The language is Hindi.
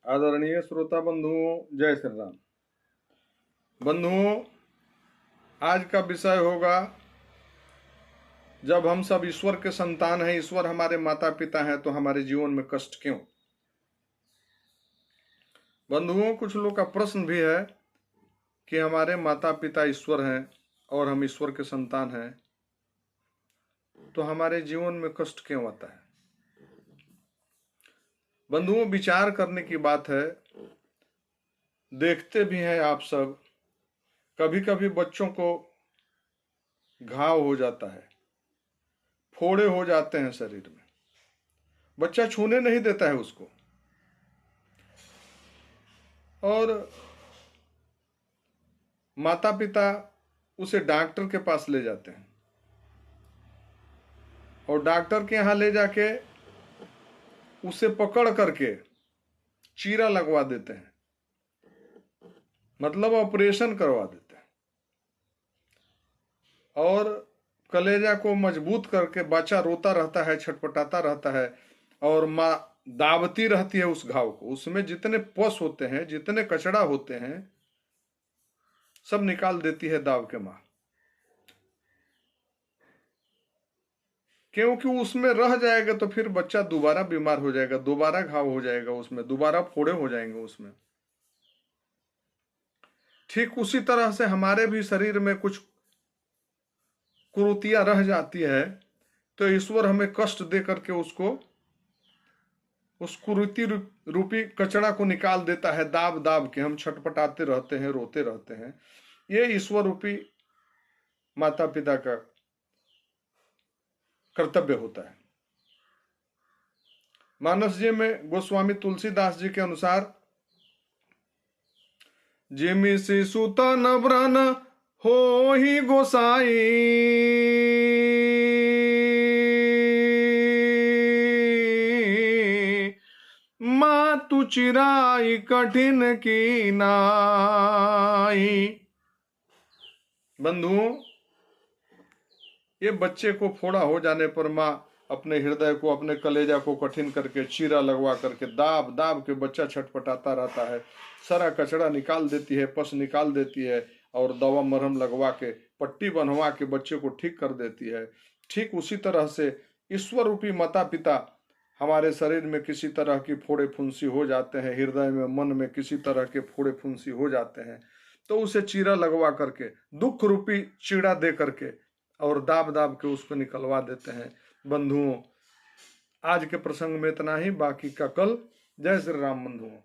आदरणीय श्रोता बंधुओं, जय श्री राम। बंधुओं, आज का विषय होगा, जब हम सब ईश्वर के संतान हैं, ईश्वर हमारे माता पिता हैं, तो हमारे जीवन में कष्ट क्यों? बंधुओं, कुछ लोग का प्रश्न भी है कि हमारे माता पिता ईश्वर हैं और हम ईश्वर के संतान हैं, तो हमारे जीवन में कष्ट क्यों आता है? बंधुओं, विचार करने की बात है। देखते भी हैं आप सब, कभी कभी बच्चों को घाव हो जाता है, फोड़े हो जाते हैं शरीर में, बच्चा छूने नहीं देता है उसको, और माता पिता उसे डॉक्टर के पास ले जाते हैं और डॉक्टर के यहाँ ले जाके उसे पकड़ करके चीरा लगवा देते हैं, मतलब ऑपरेशन करवा देते हैं, और कलेजा को मजबूत करके बच्चा रोता रहता है, छटपटाता रहता है, और माँ दाबती रहती है उस घाव को। उसमें जितने पस होते हैं, जितने कचड़ा होते हैं, सब निकाल देती है दाब के माँ, क्योंकि उसमें रह जाएगा तो फिर बच्चा दोबारा बीमार हो जाएगा, दोबारा घाव हो जाएगा, उसमें दोबारा फोड़े हो जाएंगे उसमें। ठीक उसी तरह से हमारे भी शरीर में कुछ कुरीतियां रह जाती है, तो ईश्वर हमें कष्ट दे करके उसको, उस कुरीति रूपी कचड़ा को निकाल देता है। दाब दाब के हम छटपटाते रहते हैं, रोते रहते हैं। ये ईश्वर रूपी माता पिता का कर्तव्य होता है। मानस जी में गोस्वामी तुलसीदास जी के अनुसार, जिमि शिशु तन व्रन हो ही गोसाई, मातु चिराई कठिन की नाई। बंधुओं, ये बच्चे को फोड़ा हो जाने पर माँ अपने हृदय को, अपने कलेजा को कठिन करके चीरा लगवा करके दाब दाब के बच्चा छटपटाता रहता है, सारा कचड़ा निकाल देती है, पस निकाल देती है, और दवा मरहम लगवा के, पट्टी बनवा के बच्चे को ठीक कर देती है। ठीक उसी तरह से ईश्वर रूपी माता पिता हमारे शरीर में किसी तरह की फोड़े फुंसी हो जाते हैं, हृदय में, मन में किसी तरह के फोड़े फुंसी हो जाते हैं, तो उसे चीरा लगवा करके, दुख रूपी चीड़ा दे करके और दाब दाब के उसको निकलवा देते हैं। बंधुओं, आज के प्रसंग में इतना ही, बाकी का कल। जय श्री राम बंधुओं।